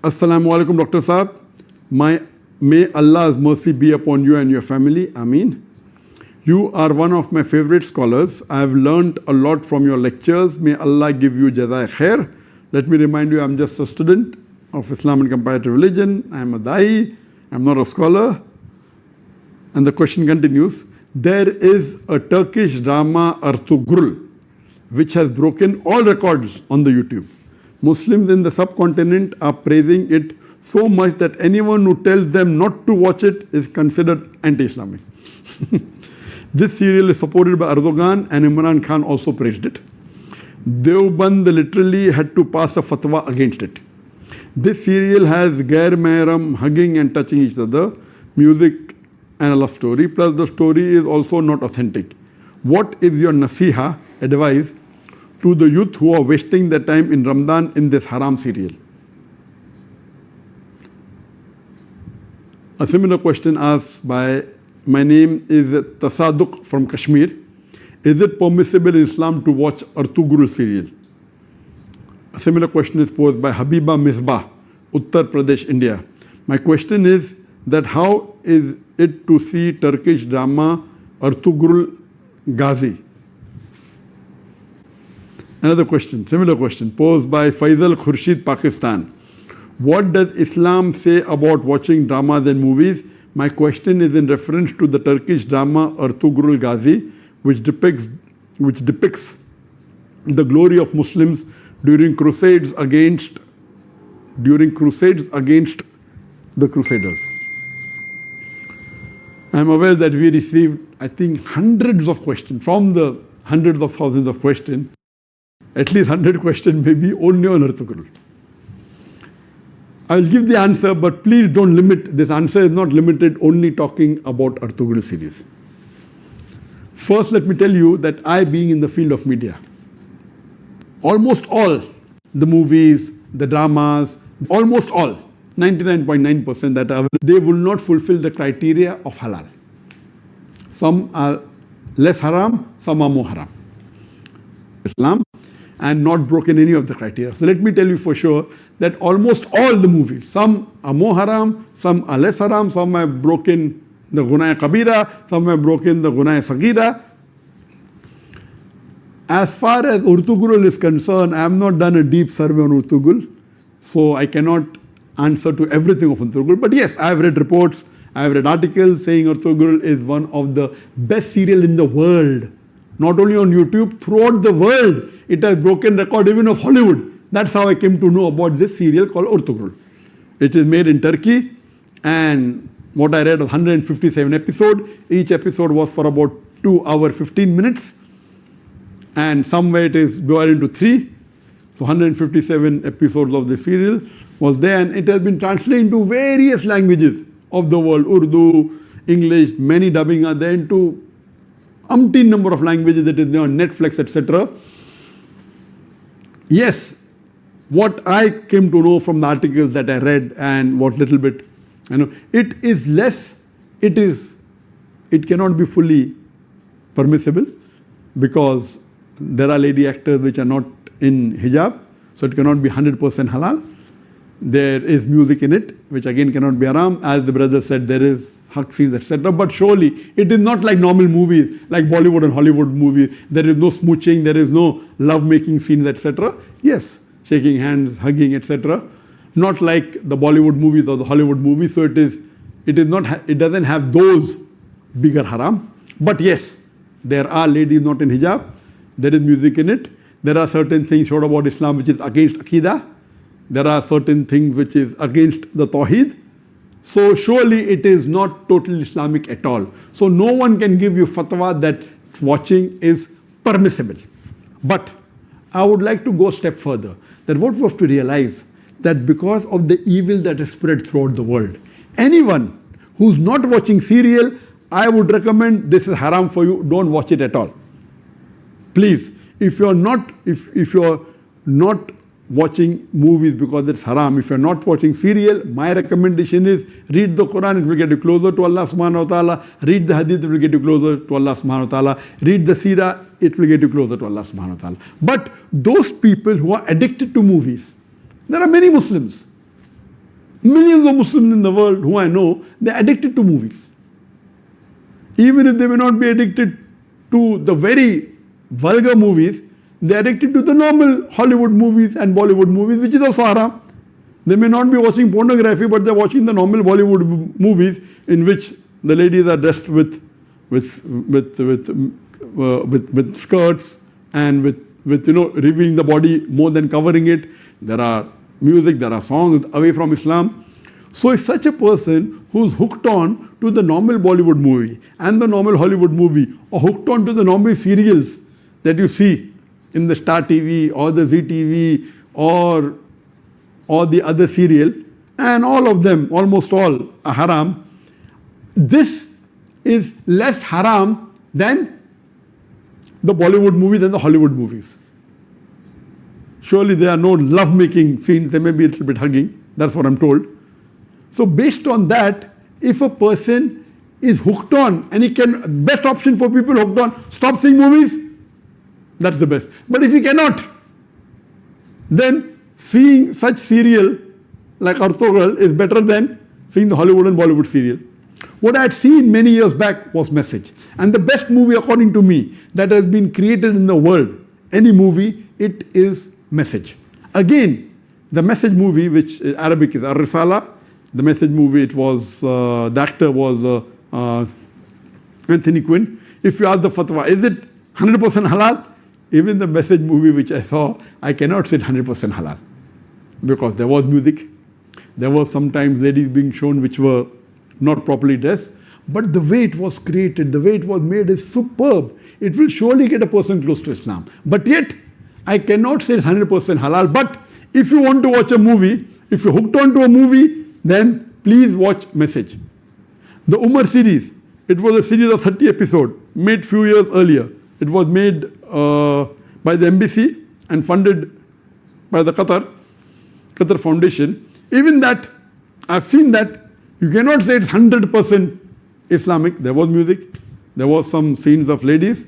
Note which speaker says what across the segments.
Speaker 1: Assalamu alaikum, Dr. Saab. May Allah's mercy be upon you and your family. Ameen. You are one of my favorite scholars. I have learned a lot from your lectures. May Allah give you jazai khair. Let me remind you, I'm just a student of Islam and comparative religion. I am a da'i. I'm not a scholar. And the question continues. There is a Turkish drama, Ertugrul, which has broken all records on the YouTube. Muslims in the subcontinent are praising it so much that anyone who tells them not to watch it is considered anti-Islamic. This serial is supported by Erdogan, and Imran Khan also praised it. Deoband literally had to pass a fatwa against it. This serial has Gair Mehram hugging and touching each other, music and a love story, plus the story is also not authentic. What is your nasiha, advice, to the youth who are wasting their time in Ramadan in this Haram serial? A similar question asked by, my name is Tasaduk from Kashmir. Is it permissible in Islam to watch Ertugrul serial? A similar question is posed by Habiba Misbah, Uttar Pradesh, India. My question is that how is it to see Turkish drama Ertugrul Ghazi? Another question, similar question, posed by Faisal Khurshid, Pakistan. What does Islam say about watching dramas and movies? My question is in reference to the Turkish drama Ertugrul Ghazi, which depicts the glory of Muslims during crusades against the Crusaders. I am aware that we received, I think, hundreds of questions from the hundreds of thousands of questions. At least 100 questions maybe only on Ertugrul. I will give the answer, but please don't limit. This answer is not limited only talking about Ertugrul series. First, let me tell you that I, being in the field of media, almost all the movies, the dramas, almost all, 99.9% that are, they will not fulfill the criteria of halal. Some are less haram, some are more haram. Islam, and not broken any of the criteria. So let me tell you for sure that almost all the movies, some are more haram, some are less haram, some have broken the gunaya kabira, some have broken the gunaya sagira. As far as Ertugrul is concerned, I have not done a deep survey on Ertugrul, so I cannot answer to everything of Ertugrul. But yes, I have read reports, I have read articles saying Ertugrul is one of the best serial in the world. Not only on YouTube, throughout the world, it has broken record even of Hollywood. That's how I came to know about this serial called Ertugrul. It is made in Turkey, and what I read was 157 episodes. Each episode was for about 2 hours 15 minutes, and somewhere it is divided into 3. So 157 episodes of the serial was there, and it has been translated into various languages of the world, Urdu, English, many dubbing are there into umpteen number of languages that is there on Netflix, etc. Yes, what I came to know from the articles that I read and what little bit, it is less, it cannot be fully permissible because there are lady actors which are not in hijab, so it cannot be 100% halal. There is music in it, which again cannot be haram. As the brother said, there is hug scenes, etc. But surely it is not like normal movies, like Bollywood and Hollywood movies. There is no smooching, there is no love-making scenes, etc. Yes, shaking hands, hugging, etc. Not like the Bollywood movies or the Hollywood movies. So it doesn't have those bigger haram. But yes, there are ladies not in hijab. There is music in it. There are certain things shown about Islam which is against Aqidah. There are certain things which is against the Tawheed. So surely it is not totally Islamic at all. So no one can give you fatwa that watching is permissible. But I would like to go a step further. That what we have to realize that because of the evil that is spread throughout the world, anyone who's not watching serial, I would recommend this is haram for you, don't watch it at all. Please, if you're not watching movies because it's haram, if you're not watching serial, my recommendation is read the Quran, it will get you closer to Allah subhanahu wa ta'ala. Read the hadith, it will get you closer to Allah subhanahu wa ta'ala. Read the seerah, it will get you closer to Allah subhanahu wa ta'ala. But those people who are addicted to movies, there are many Muslims. Millions of Muslims in the world who I know, they're addicted to movies. Even if they may not be addicted to the very vulgar movies, they're addicted to the normal Hollywood movies and Bollywood movies, which is also haram. They may not be watching pornography, but they're watching the normal Bollywood movies in which the ladies are dressed with skirts and with revealing the body more than covering it. There are music, there are songs away from Islam. So if such a person who's hooked on to the normal Bollywood movie and the normal Hollywood movie, or hooked on to the normal serials that you see in the Star TV or the Zee TV or the other serial, and all of them, almost all, are haram, this is less haram than the Bollywood movies and the Hollywood movies. Surely there are no love-making scenes, there may be a little bit hugging, that's what I'm told. So based on that, if a person is hooked on, and best option for people hooked on, stop seeing movies, that's the best. But if he cannot, then seeing such serial like Ertugrul is better than seeing the Hollywood and Bollywood serial. What I had seen many years back was Message. And the best movie, according to me, that has been created in the world, any movie, it is Message. Again, the Message movie, which Arabic is Ar-Risala, the Message movie, it was, the actor was Anthony Quinn. If you ask the fatwa, is it 100% halal? Even the Message movie which I saw, I cannot say 100% halal. Because there was music, there was sometimes ladies being shown which were not properly dressed. But the way it was created, the way it was made is superb. It will surely get a person close to Islam. But yet, I cannot say it's 100% halal. But if you want to watch a movie, if you're hooked onto a movie, then please watch Message. The Umar series, it was a series of 30 episodes, made few years earlier. It was made by the embassy and funded by the Qatar Foundation. Even that, I've seen that, you cannot say it's 100% Islamic. There was music, there was some scenes of ladies,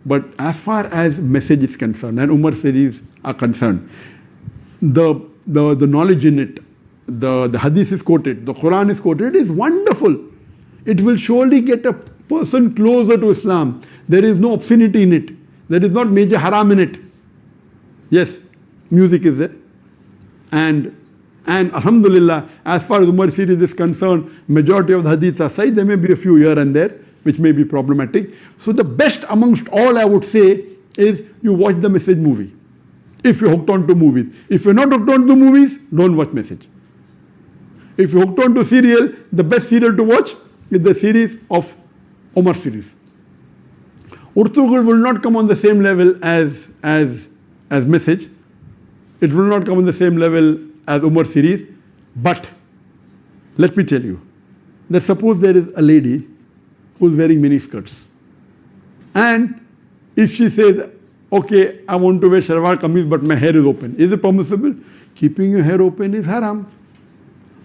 Speaker 1: but as far as Message is concerned and Umar series are concerned, the knowledge in it, the hadith is quoted, the Quran is quoted, it is wonderful. It will surely get a person closer to Islam. There is no obscenity in it. There is not major haram in it. Yes, music is there. And alhamdulillah, as far as Umar series is concerned, majority of the hadiths are sahih. There may be a few here and there which may be problematic. So the best amongst all, I would say, is you watch the Message movie. If you're hooked on to movies. If you're not hooked on to movies, don't watch Message. If you're hooked on to serial, the best serial to watch is the series of Umar series. Ertugrul will not come on the same level as Message. It will not come on the same level as Umar series. But let me tell you that suppose there is a lady who's wearing mini skirts, and if she says, okay, I want to wear shalwar kameez but my hair is open, is it permissible? Keeping your hair open is haram,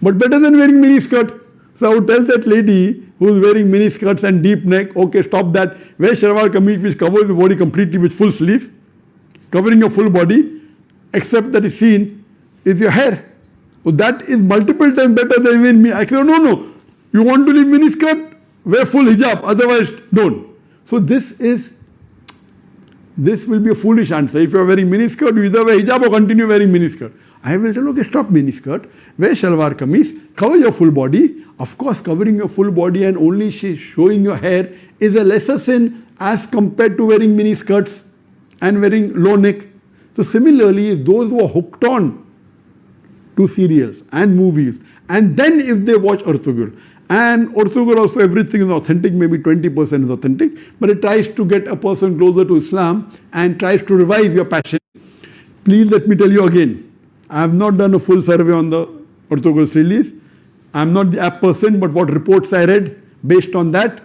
Speaker 1: but better than wearing mini skirt. So I would tell that lady who's wearing mini skirts and deep neck, okay, stop that. Wear shalwar kameez which covers the body completely with full sleeve, covering your full body, except that is seen is your hair. So that is multiple times better than wearing me. I say, no. You want to leave mini skirt? Wear full hijab, otherwise don't. So this will be a foolish answer. If you are wearing mini skirt, you either wear hijab or continue wearing mini skirt. I will tell, okay, stop mini skirt, wear shalwar kameez, cover your full body. Of course, covering your full body and only showing your hair is a lesser sin as compared to wearing mini skirts and wearing low neck. So similarly, if those who are hooked on to serials and movies, and then if they watch Ertugrul, and Ertugrul also everything is authentic, maybe 20% is authentic, but it tries to get a person closer to Islam and tries to revive your passion. Please let me tell you again, I have not done a full survey on the Ertugrul's release. I am not the app person, but what reports I read, based on that,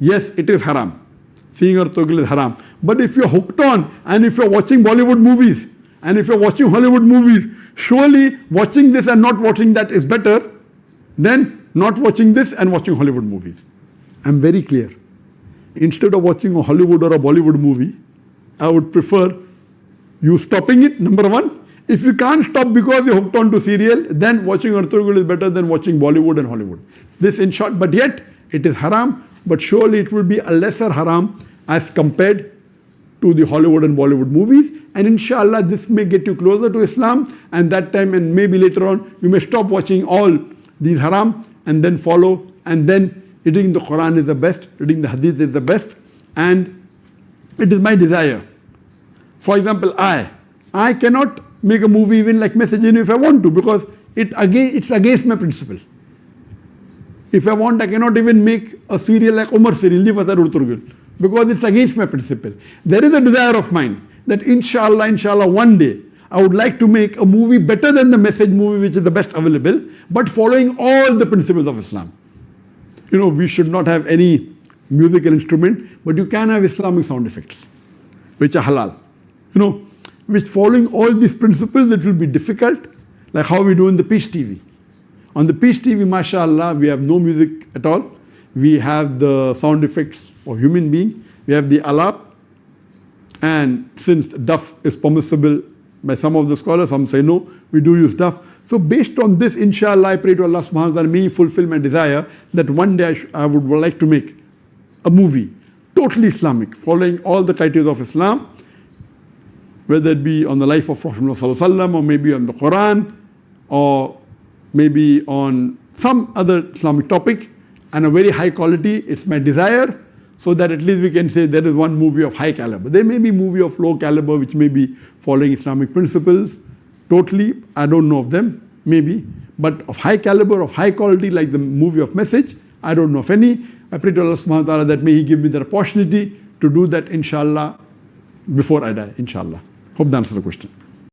Speaker 1: yes, it is haram. Seeing Ertugrul is haram. But if you're hooked on, and if you're watching Bollywood movies, and if you're watching Hollywood movies, surely watching this and not watching that is better than not watching this and watching Hollywood movies. I'm very clear. Instead of watching a Hollywood or a Bollywood movie, I would prefer you stopping it, number one. If you can't stop because you're hooked on to serial, then watching Ertugrul is better than watching Bollywood and Hollywood. This in short, but yet it is haram, but surely it will be a lesser haram as compared to the Hollywood and Bollywood movies. And inshallah, this may get you closer to Islam, and that time and maybe later on, you may stop watching all these haram and then follow, and then reading the Quran is the best, reading the Hadith is the best, and it is my desire. For example, I cannot make a movie even like Messaging if I want to, because it's against my principle. If I want, I cannot even make a serial like Umar serial, Ertugrul, because it's against my principle. There is a desire of mine that inshallah, one day, I would like to make a movie better than the Message movie, which is the best available, but following all the principles of Islam. We should not have any musical instrument, but you can have Islamic sound effects, which are halal. Which following all these principles, it will be difficult, like how we do in the Peace TV. On the Peace TV, mashallah, we have no music at all. We have the sound effects of human being. We have the alap. And since duff is permissible by some of the scholars, some say no, we do use duff. So based on this, inshallah, I pray to Allah subhanahu wa ta'ala, may He fulfill my desire that one day I would like to make a movie, totally Islamic, following all the criteria of Islam, whether it be on the life of Prophet ﷺ, or maybe on the Quran, or maybe on some other Islamic topic, and a very high quality. It's my desire, so that at least we can say there is one movie of high caliber. There may be movie of low caliber which may be following Islamic principles totally. I don't know of them, maybe. But of high caliber, of high quality, like the movie of Message, I don't know of any. I pray to Allah subhanahu wa ta'ala that may He give me the opportunity to do that, inshallah, before I die, inshallah. Hope that answers the question.